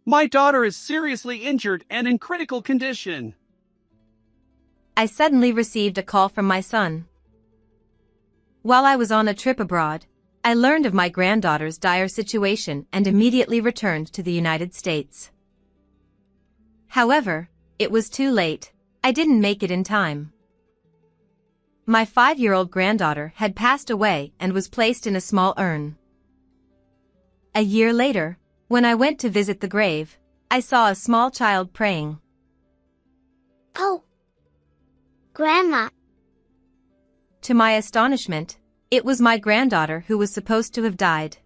My daughter is seriously injured and in critical condition. I suddenly received a call from my son. While I was on a trip abroad, I learned of my granddaughter's dire situation and immediately returned to the United States. However, it was too late. I didn't make it in time. My 5-year-old granddaughter had passed away and was placed in a small urn. A year later, when I went to visit the grave, I saw a small child praying. "Oh, Grandma." To my astonishment, it was my granddaughter who was supposed to have died.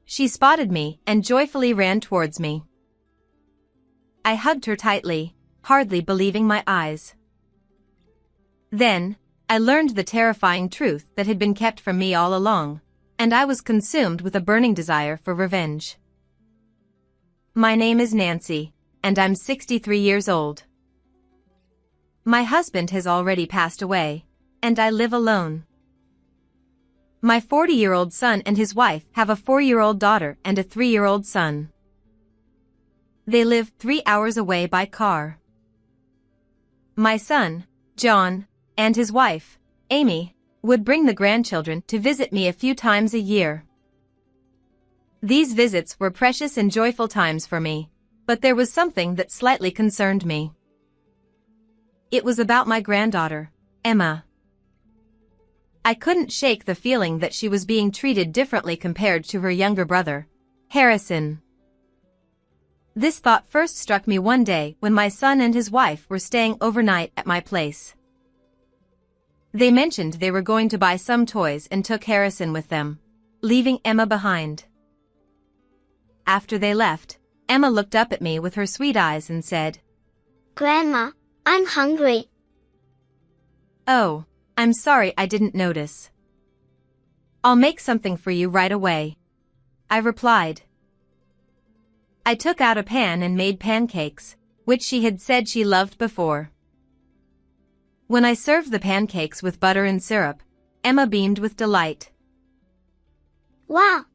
She spotted me and joyfully ran towards me. I hugged her tightly, hardly believing my eyes. Then, I learned the terrifying truth that had been kept from me all along, and I was consumed with a burning desire for revenge. My name is Nancy, and I'm 63 years old. My husband has already passed away, and I live alone. My 40-year-old son and his wife have a 4-year-old daughter and a 3-year-old son. They live 3 hours away by car. My son, John, and his wife, Amy, would bring the grandchildren to visit me a few times a year. These visits were precious and joyful times for me, but there was something that slightly concerned me. It was about my granddaughter, Emma. I couldn't shake the feeling that she was being treated differently compared to her younger brother, Harrison. This thought first struck me one day when my son and his wife were staying overnight at my place. They mentioned they were going to buy some toys and took Harrison with them, leaving Emma behind. After they left, Emma looked up at me with her sweet eyes and said, "Grandma, I'm hungry." "Oh, I'm sorry I didn't notice. I'll make something for you right away," I replied. I took out a pan and made pancakes, which she had said she loved before. When I served the pancakes with butter and syrup, Emma beamed with delight. "Wow!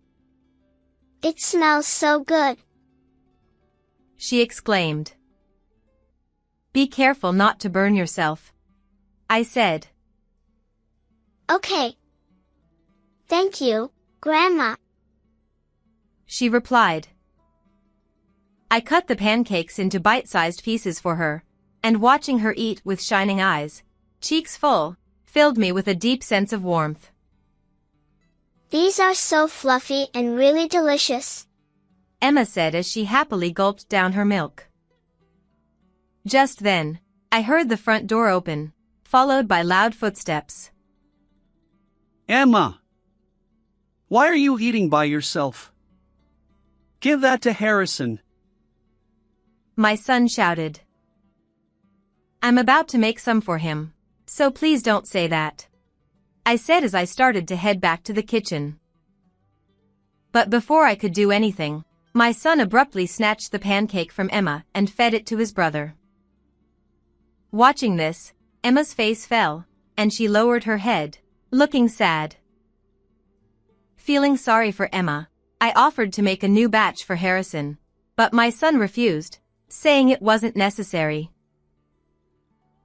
It smells so good." she exclaimed. "Be careful not to burn yourself," I said. "Okay. Thank you, Grandma," she replied. I cut the pancakes into bite-sized pieces for her, and watching her eat with shining eyes, cheeks full, filled me with a deep sense of warmth. "These are so fluffy and really delicious," Emma said as she happily gulped down her milk. Just then, I heard the front door open, followed by loud footsteps. Emma! Why are you eating by yourself? Give that to Harrison. My son shouted. "I'm about to make some for him, so please don't say that," I said as I started to head back to the kitchen. But before I could do anything, my son abruptly snatched the pancake from Emma and fed it to his brother. Watching this, Emma's face fell, and she lowered her head, looking sad. Feeling sorry for Emma, I offered to make a new batch for Harrison, but my son refused, saying it wasn't necessary.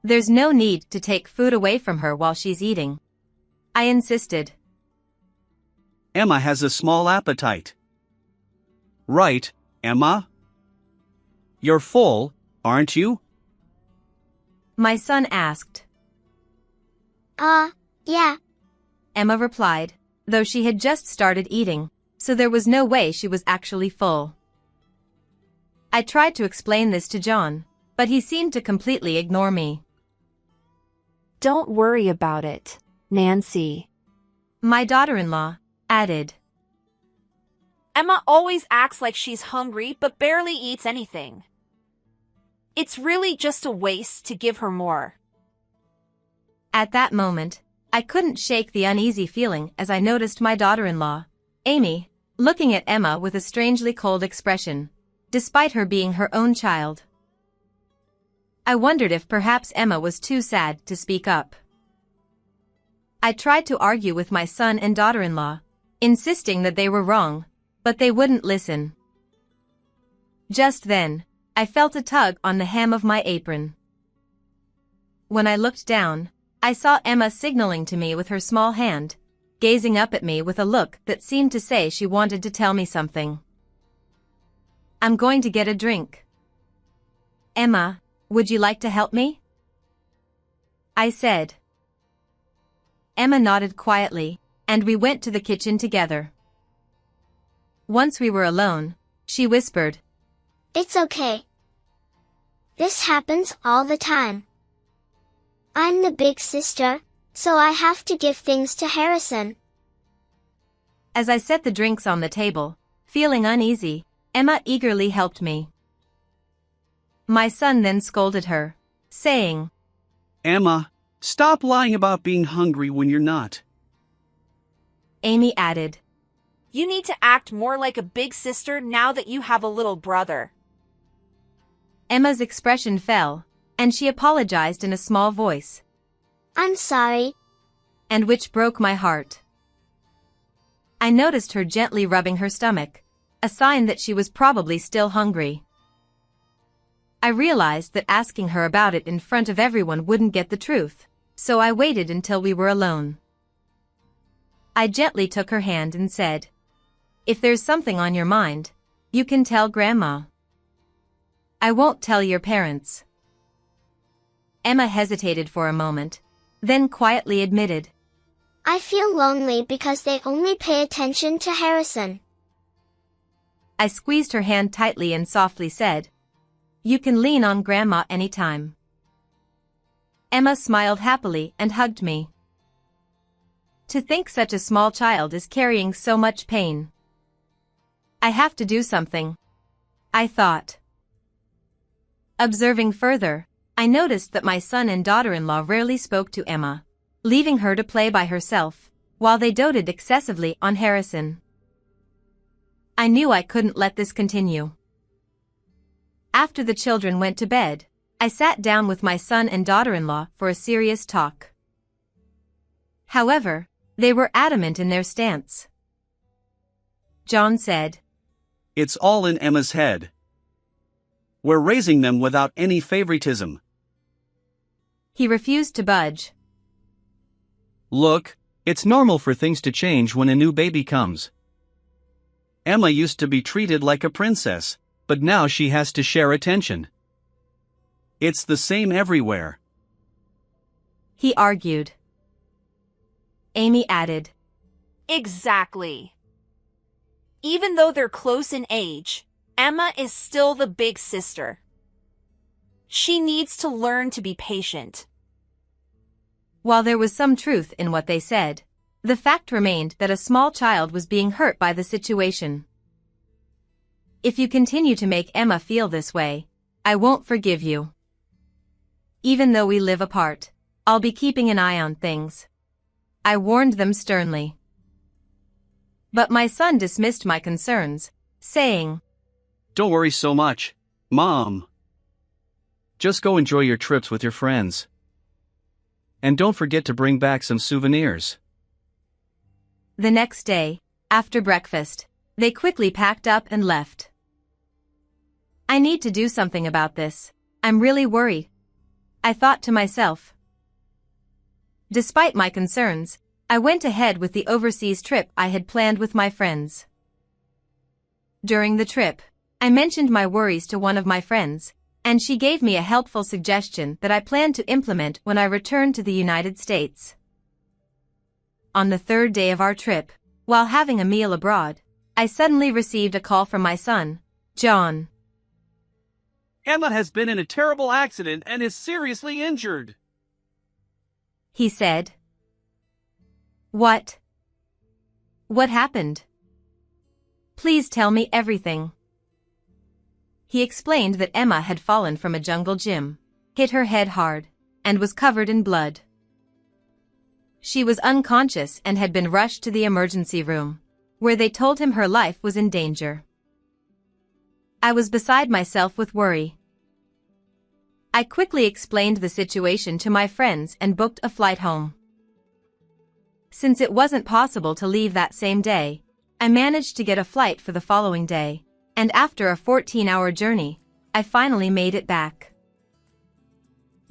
"There's no need to take food away from her while she's eating," I insisted. Emma has a small appetite. Right, Emma? You're full, aren't you? My son asked. Yeah," Emma replied, though she had just started eating, so there was no way she was actually full. I tried to explain this to John, but he seemed to completely ignore me. "Don't worry about it, Nancy," my daughter-in-law added. Emma always acts like she's hungry but barely eats anything. It's really just a waste to give her more." At that moment, I couldn't shake the uneasy feeling as I noticed my daughter-in-law, Amy, looking at Emma with a strangely cold expression, despite her being her own child. I wondered if perhaps Emma was too sad to speak up. I tried to argue with my son and daughter-in-law, insisting that they were wrong, but they wouldn't listen. Just then, I felt a tug on the hem of my apron. When I looked down, I saw Emma signaling to me with her small hand, gazing up at me with a look that seemed to say she wanted to tell me something. "I'm going to get a drink. Emma, would you like to help me?" I said. Emma nodded quietly, and we went to the kitchen together. Once we were alone, she whispered, It's okay. This happens all the time. I'm the big sister, so I have to give things to Harrison. As I set the drinks on the table, feeling uneasy, Emma eagerly helped me. My son then scolded her, saying, Emma, stop lying about being hungry when you're not. Amy added, You need to act more like a big sister now that you have a little brother. Emma's expression fell, and she apologized in a small voice, I'm sorry. and which broke my heart. I noticed her gently rubbing her stomach, a sign that she was probably still hungry. I realized that asking her about it in front of everyone wouldn't get the truth, so I waited until we were alone. I gently took her hand and said, If there's something on your mind, you can tell Grandma. I won't tell your parents. Emma hesitated for a moment, then quietly admitted, I feel lonely because they only pay attention to Harrison. I squeezed her hand tightly and softly said, You can lean on Grandma anytime. Emma smiled happily and hugged me. To think such a small child is carrying so much pain. I have to do something, I thought. Observing further, I noticed that my son and daughter-in-law rarely spoke to Emma, leaving her to play by herself, while they doted excessively on Harrison. I knew I couldn't let this continue. After the children went to bed, I sat down with my son and daughter-in-law for a serious talk. However, they were adamant in their stance. John said, It's all in Emma's head. We're raising them without any favoritism. He refused to budge. Look, it's normal for things to change when a new baby comes. Emma used to be treated like a princess, but now she has to share attention. It's the same everywhere. He argued. Amy added, Exactly. Even though they're close in age, Emma is still the big sister. She needs to learn to be patient. While there was some truth in what they said, the fact remained that a small child was being hurt by the situation. If you continue to make Emma feel this way, I won't forgive you. Even though we live apart, I'll be keeping an eye on things. I warned them sternly. But my son dismissed my concerns, saying, Don't worry so much, Mom. Just go enjoy your trips with your friends. And don't forget to bring back some souvenirs. The next day, after breakfast, they quickly packed up and left. I need to do something about this. I'm really worried, I thought to myself. Despite my concerns, I went ahead with the overseas trip I had planned with my friends. During the trip, I mentioned my worries to one of my friends, and she gave me a helpful suggestion that I plan to implement when I return to the United States. On the third day of our trip, while having a meal abroad, I suddenly received a call from my son, John. Emma has been in a terrible accident and is seriously injured. He said. What? What happened? Please tell me everything. He explained that Emma had fallen from a jungle gym, hit her head hard, and was covered in blood. She was unconscious and had been rushed to the emergency room, where they told him her life was in danger. I was beside myself with worry. I quickly explained the situation to my friends and booked a flight home. Since it wasn't possible to leave that same day, I managed to get a flight for the following day, and after a 14-hour journey, I finally made it back.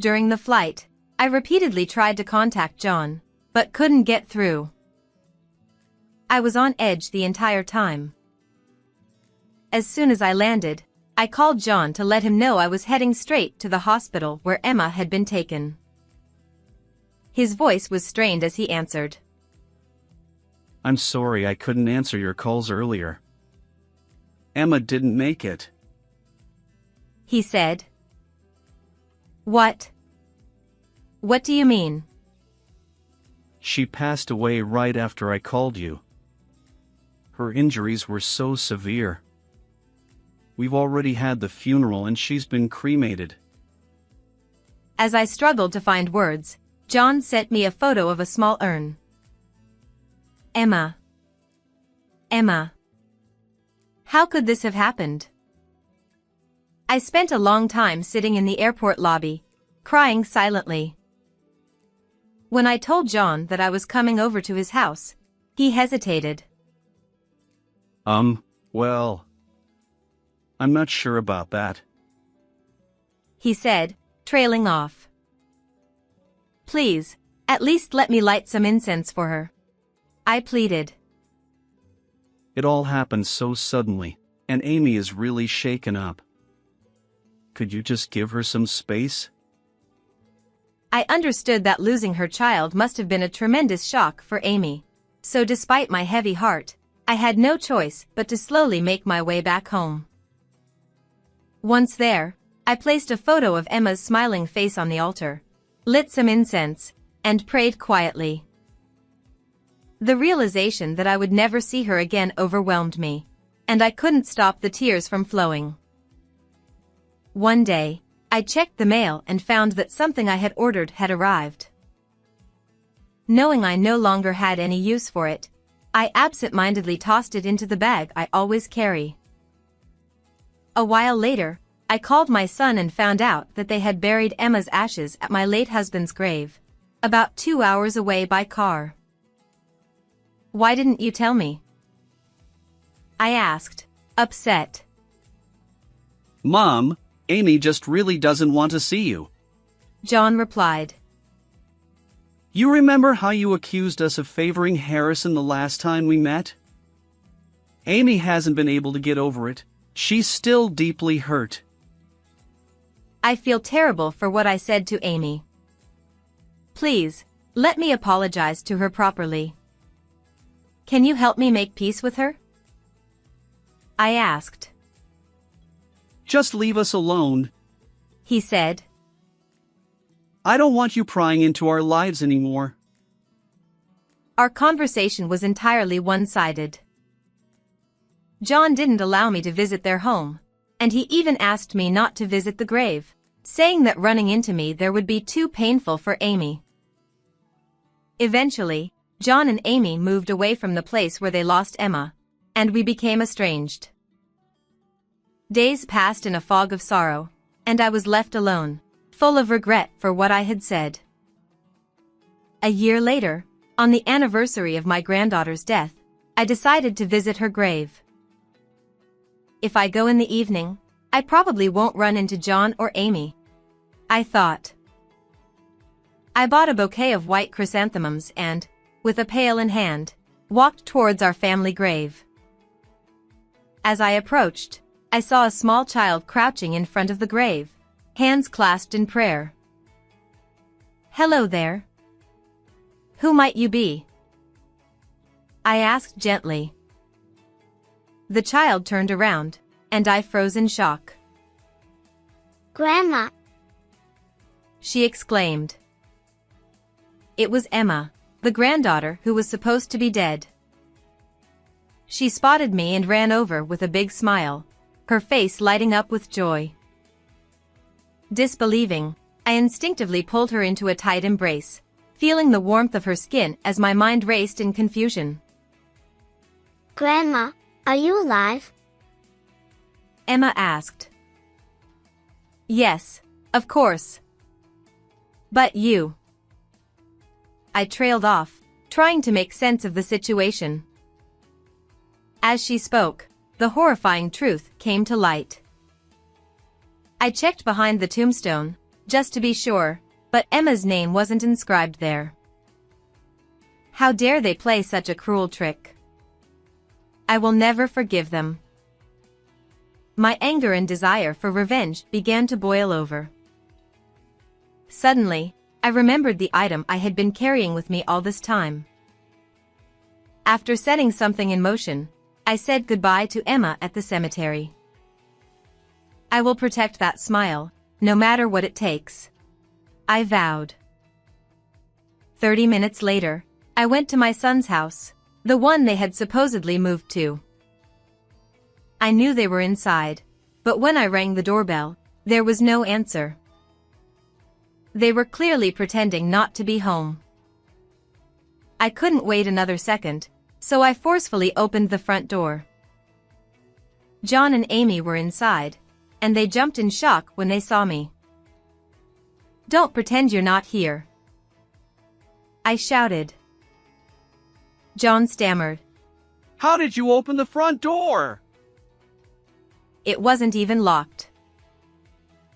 During the flight, I repeatedly tried to contact John, but couldn't get through. I was on edge the entire time. As soon as I landed, I called John to let him know I was heading straight to the hospital where Emma had been taken. His voice was strained as he answered. I'm sorry I couldn't answer your calls earlier. Emma didn't make it. He said. What? What do you mean? She passed away right after I called you. Her injuries were so severe. We've already had the funeral and she's been cremated. As I struggled to find words, John sent me a photo of a small urn. Emma. Emma. How could this have happened? I spent a long time sitting in the airport lobby, crying silently. When I told John that I was coming over to his house, he hesitated. Well, I'm not sure about that. He said, trailing off. Please, at least let me light some incense for her. I pleaded. It all happened so suddenly, and Amy is really shaken up. Could you just give her some space? I understood that losing her child must have been a tremendous shock for Amy, so despite my heavy heart, I had no choice but to slowly make my way back home. Once there, I placed a photo of Emma's smiling face on the altar, lit some incense, and prayed quietly. The realization that I would never see her again overwhelmed me, and I couldn't stop the tears from flowing. One day, I checked the mail and found that something I had ordered had arrived. Knowing I no longer had any use for it, I absent-mindedly tossed it into the bag I always carry. A while later, I called my son and found out that they had buried Emma's ashes at my late husband's grave, about 2 hours away by car. Why didn't you tell me? I asked, upset. Mom, Amy just really doesn't want to see you. John replied. You remember how you accused us of favoring Harrison the last time we met? Amy hasn't been able to get over it. She's still deeply hurt. I feel terrible for what I said to Amy. Please, let me apologize to her properly. Can you help me make peace with her? I asked. Just leave us alone, he said. I don't want you prying into our lives anymore. Our conversation was entirely one-sided. John didn't allow me to visit their home, and he even asked me not to visit the grave, saying that running into me there would be too painful for Amy. Eventually, John and Amy moved away from the place where they lost Emma, and we became estranged. Days passed in a fog of sorrow, and I was left alone, full of regret for what I had said. A year later, on the anniversary of my granddaughter's death, I decided to visit her grave. If I go in the evening, I probably won't run into John or Amy, I thought. I bought a bouquet of white chrysanthemums and, with a pail in hand, walked towards our family grave. As I approached, I saw a small child crouching in front of the grave, hands clasped in prayer. Hello there. Who might you be? I asked gently. The child turned around, and I froze in shock. Grandma. She exclaimed. It was Emma, the granddaughter who was supposed to be dead. She spotted me and ran over with a big smile, her face lighting up with joy. Disbelieving, I instinctively pulled her into a tight embrace, feeling the warmth of her skin as my mind raced in confusion. Grandma, are you alive? Emma asked. Yes, of course. But you. I trailed off, trying to make sense of the situation. As she spoke, the horrifying truth came to light. I checked behind the tombstone, just to be sure, but Emma's name wasn't inscribed there. How dare they play such a cruel trick? I will never forgive them. My anger and desire for revenge began to boil over. Suddenly, I remembered the item I had been carrying with me all this time. After setting something in motion, I said goodbye to Emma at the cemetery. I will protect that smile, no matter what it takes. I vowed. 30 minutes later, I went to my son's house, the one they had supposedly moved to. I knew they were inside, but when I rang the doorbell, there was no answer. They were clearly pretending not to be home. I couldn't wait another second, so I forcefully opened the front door. John and Amy were inside, and they jumped in shock when they saw me. "Don't pretend you're not here," I shouted. John stammered. How did you open the front door? It wasn't even locked.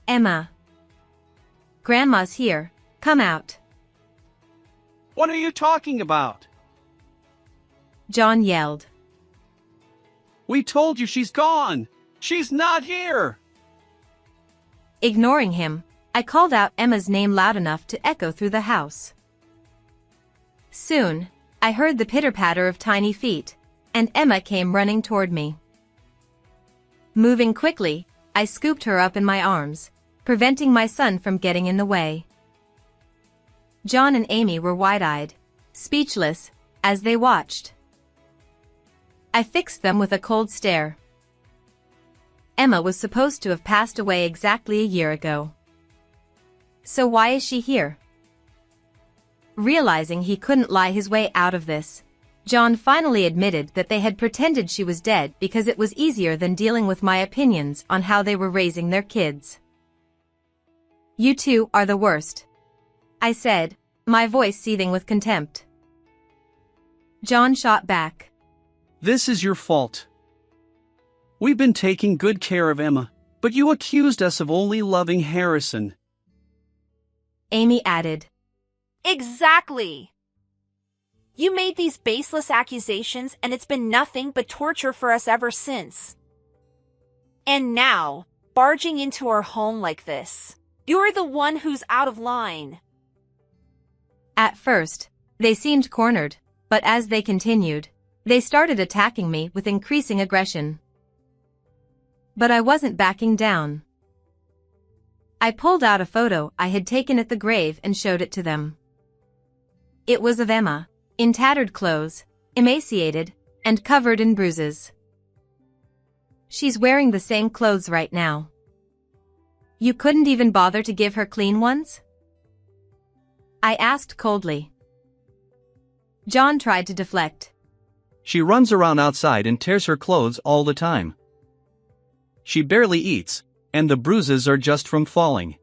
"Emma. Grandma's here, come out," What are you talking about? John yelled. We told you she's gone. She's not here. Ignoring him, I called out Emma's name loud enough to echo through the house. Soon, I heard the pitter-patter of tiny feet, and Emma came running toward me. Moving quickly, I scooped her up in my arms, preventing my son from getting in the way. John and Amy were wide-eyed, speechless, as they watched. I fixed them with a cold stare. Emma was supposed to have passed away exactly a year ago. So why is she here? Realizing he couldn't lie his way out of this, John finally admitted that they had pretended she was dead because it was easier than dealing with my opinions on how they were raising their kids. "You two are the worst," I said, my voice seething with contempt. John shot back. This is your fault. We've been taking good care of Emma, but you accused us of only loving Harrison. Amy added. Exactly. You made these baseless accusations and it's been nothing but torture for us ever since. And now, barging into our home like this, you're the one who's out of line. At first, they seemed cornered, but as they continued, they started attacking me with increasing aggression. But I wasn't backing down. I pulled out a photo I had taken at the grave and showed it to them. It was of Emma, in tattered clothes, emaciated, and covered in bruises. She's wearing the same clothes right now. You couldn't even bother to give her clean ones? I asked coldly. John tried to deflect. She runs around outside and tears her clothes all the time. She barely eats, and the bruises are just from falling.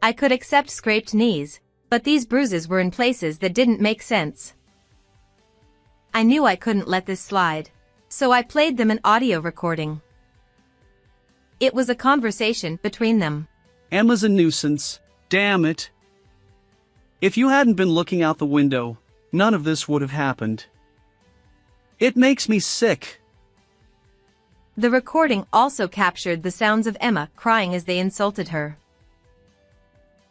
I could accept scraped knees, but these bruises were in places that didn't make sense. I knew I couldn't let this slide, so I played them an audio recording. It was a conversation between them. Emma's a nuisance, damn it. If you hadn't been looking out the window, none of this would have happened. It makes me sick. The recording also captured the sounds of Emma crying as they insulted her.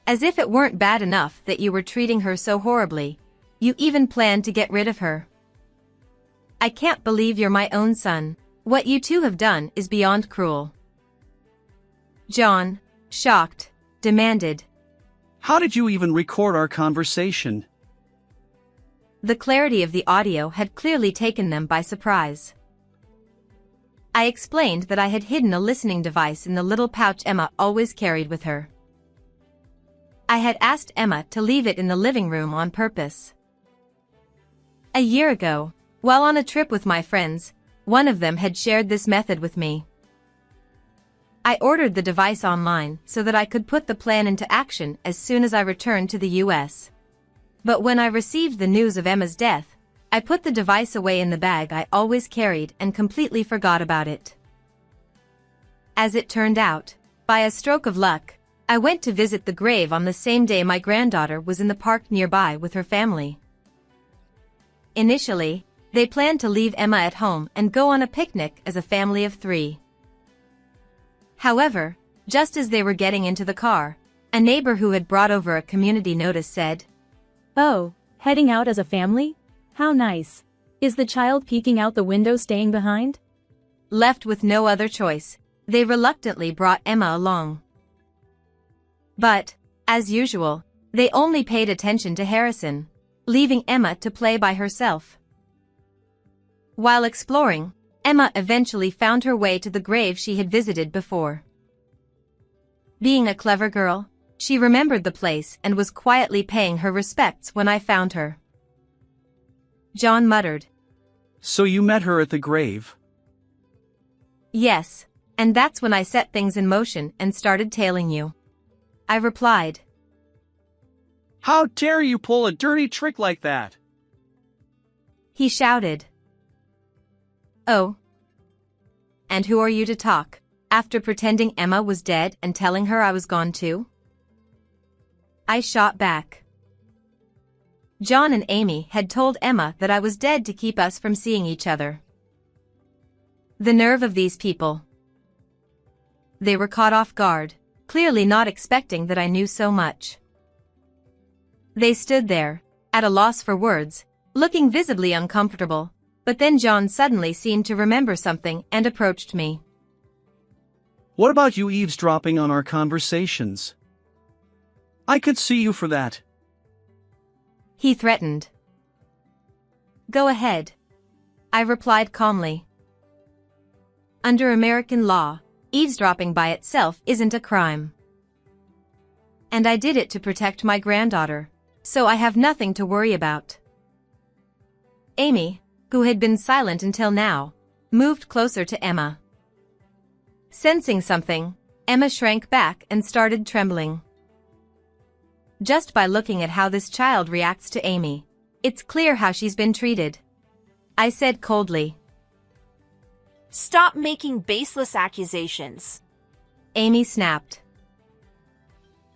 As if it weren't bad enough that you were treating her so horribly, you even planned to get rid of her. I can't believe you're my own son. What you two have done is beyond cruel. John, shocked, demanded. How did you even record our conversation? The clarity of the audio had clearly taken them by surprise. I explained that I had hidden a listening device in the little pouch Emma always carried with her. I had asked Emma to leave it in the living room on purpose. A year ago, while on a trip with my friends, one of them had shared this method with me. I ordered the device online so that I could put the plan into action as soon as I returned to the US. But when I received the news of Emma's death, I put the device away in the bag I always carried and completely forgot about it. As it turned out, by a stroke of luck, I went to visit the grave on the same day my granddaughter was in the park nearby with her family. Initially, they planned to leave Emma at home and go on a picnic as a family of 3. However, just as they were getting into the car, a neighbor who had brought over a community notice said, "Oh, heading out as a family? How nice. Is the child peeking out the window staying behind?" Left with no other choice, they reluctantly brought Emma along. But, as usual, they only paid attention to Harrison, leaving Emma to play by herself. While exploring, Emma eventually found her way to the grave she had visited before. Being a clever girl, she remembered the place and was quietly paying her respects when I found her. John muttered, "So you met her at the grave?" "Yes, and that's when I set things in motion and started tailing you," I replied. "How dare you pull a dirty trick like that?" He shouted. "Oh. And who are you to talk, after pretending Emma was dead and telling her I was gone too?" I shot back. John and Amy had told Emma that I was dead to keep us from seeing each other. The nerve of these people. They were caught off guard, clearly not expecting that I knew so much. They stood there, at a loss for words, looking visibly uncomfortable, but then John suddenly seemed to remember something and approached me. "What about you eavesdropping on our conversations? I could sue you for that." He threatened. "Go ahead," I replied calmly. Under American law, eavesdropping by itself isn't a crime. And I did it to protect my granddaughter, so I have nothing to worry about. Amy, who had been silent until now, moved closer to Emma. Sensing something, Emma shrank back and started trembling. Just by looking at how this child reacts to Amy, it's clear how she's been treated, I said coldly. Stop making baseless accusations. Amy snapped.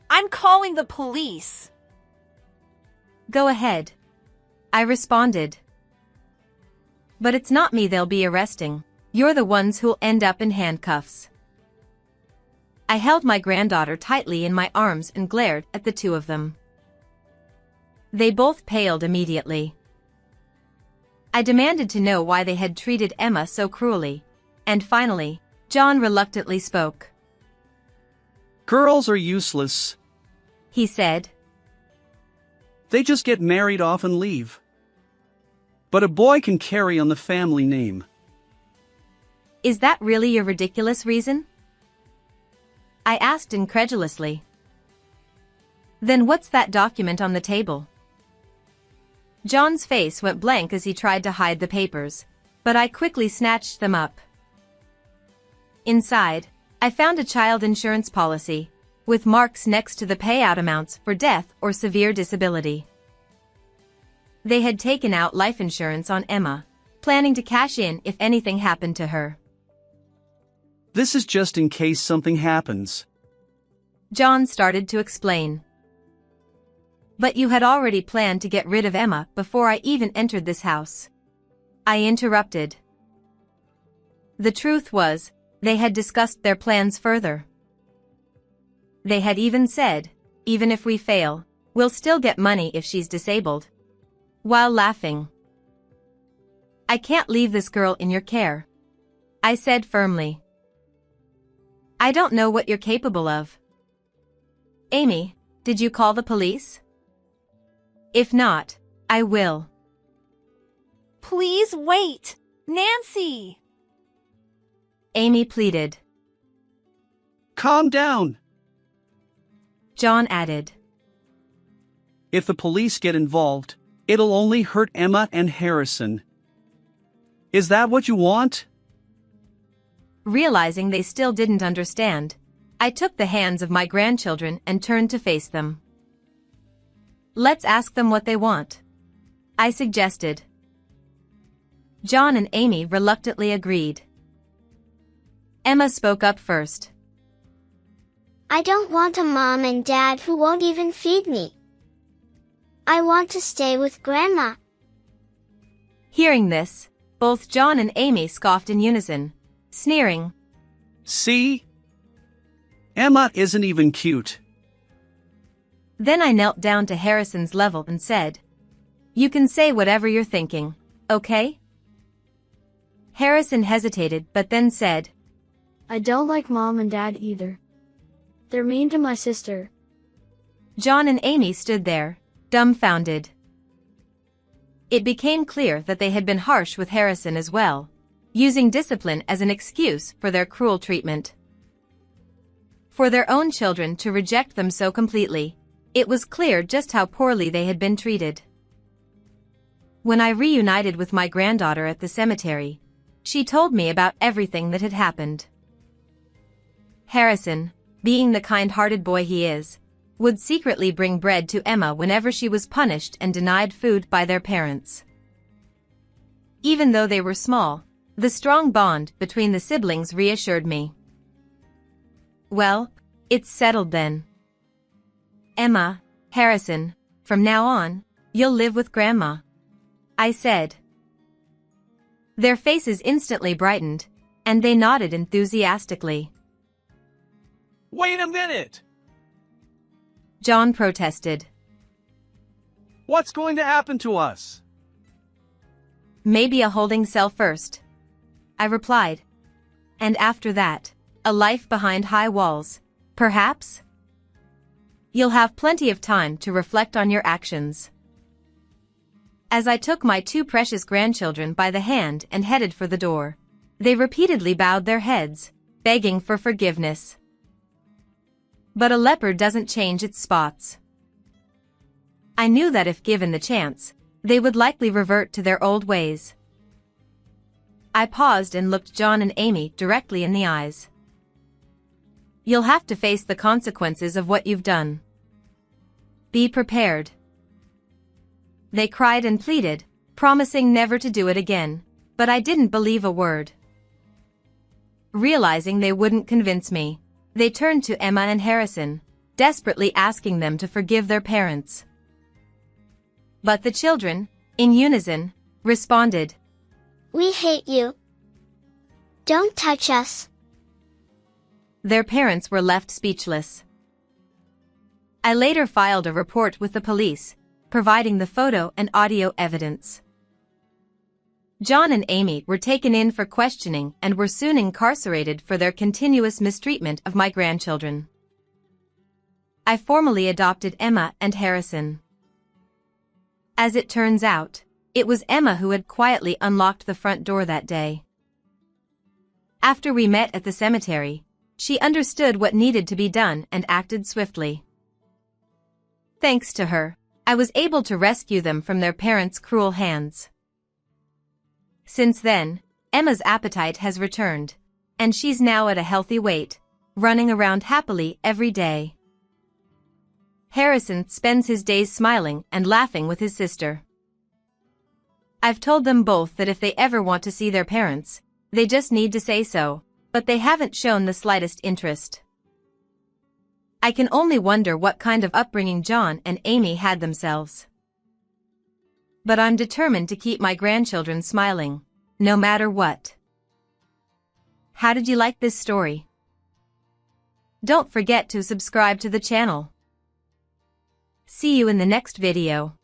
I'm calling the police. Go ahead, I responded. But it's not me they'll be arresting. You're the ones who'll end up in handcuffs. I held my granddaughter tightly in my arms and glared at the two of them. They both paled immediately. I demanded to know why they had treated Emma so cruelly, and finally, John reluctantly spoke. "Girls are useless," he said. "They just get married off and leave. But a boy can carry on the family name." Is that really your ridiculous reason? I asked incredulously. Then what's that document on the table? John's face went blank as he tried to hide the papers, but I quickly snatched them up. Inside, I found a child insurance policy, with marks next to the payout amounts for death or severe disability. They had taken out life insurance on Emma, planning to cash in if anything happened to her. "This is just in case something happens," John started to explain. But you had already planned to get rid of Emma before I even entered this house, I interrupted. The truth was, they had discussed their plans further. They had even said, even if we fail, we'll still get money if she's disabled. While laughing. I can't leave this girl in your care, I said firmly. I don't know what you're capable of. Amy, did you call the police? If not, I will. Please wait, Nancy! Amy pleaded. "Calm down." John added. "If the police get involved, it'll only hurt Emma and Harrison. Is that what you want?" Realizing they still didn't understand, I took the hands of my grandchildren and turned to face them. Let's ask them what they want, I suggested. John and Amy reluctantly agreed. Emma spoke up first. I don't want a mom and dad who won't even feed me. I want to stay with Grandma. Hearing this, both John and Amy scoffed in unison, sneering. See? Emma isn't even cute. Then I knelt down to Harrison's level and said, "You can say whatever you're thinking, okay?" Harrison hesitated but then said, I don't like Mom and Dad either. They're mean to my sister. John and Amy stood there, dumbfounded. It became clear that they had been harsh with Harrison as well, using discipline as an excuse for their cruel treatment. For their own children to reject them so completely, it was clear just how poorly they had been treated. When I reunited with my granddaughter at the cemetery, she told me about everything that had happened. Harrison, being the kind-hearted boy he is, would secretly bring bread to Emma whenever she was punished and denied food by their parents. Even though they were small, the strong bond between the siblings reassured me. Well, it's settled then. Emma, Harrison, from now on, you'll live with Grandma, I said. Their faces instantly brightened, and they nodded enthusiastically. Wait a minute! John protested. What's going to happen to us? Maybe a holding cell first, I replied. And after that, a life behind high walls, perhaps? You'll have plenty of time to reflect on your actions. As I took my two precious grandchildren by the hand and headed for the door, they repeatedly bowed their heads, begging for forgiveness. But a leopard doesn't change its spots. I knew that if given the chance, they would likely revert to their old ways. I paused and looked John and Amy directly in the eyes. You'll have to face the consequences of what you've done. Be prepared. They cried and pleaded, promising never to do it again, but I didn't believe a word. Realizing they wouldn't convince me, they turned to Emma and Harrison, desperately asking them to forgive their parents. But the children, in unison, responded, We hate you. Don't touch us. Their parents were left speechless. I later filed a report with the police, providing the photo and audio evidence. John and Amy were taken in for questioning and were soon incarcerated for their continuous mistreatment of my grandchildren. I formally adopted Emma and Harrison. As it turns out, it was Emma who had quietly unlocked the front door that day. After we met at the cemetery, she understood what needed to be done and acted swiftly. Thanks to her, I was able to rescue them from their parents' cruel hands. Since then, Emma's appetite has returned, and she's now at a healthy weight, running around happily every day. Harrison spends his days smiling and laughing with his sister. I've told them both that if they ever want to see their parents, they just need to say so, but they haven't shown the slightest interest. I can only wonder what kind of upbringing John and Amy had themselves. But I'm determined to keep my grandchildren smiling, no matter what. How did you like this story? Don't forget to subscribe to the channel. See you in the next video.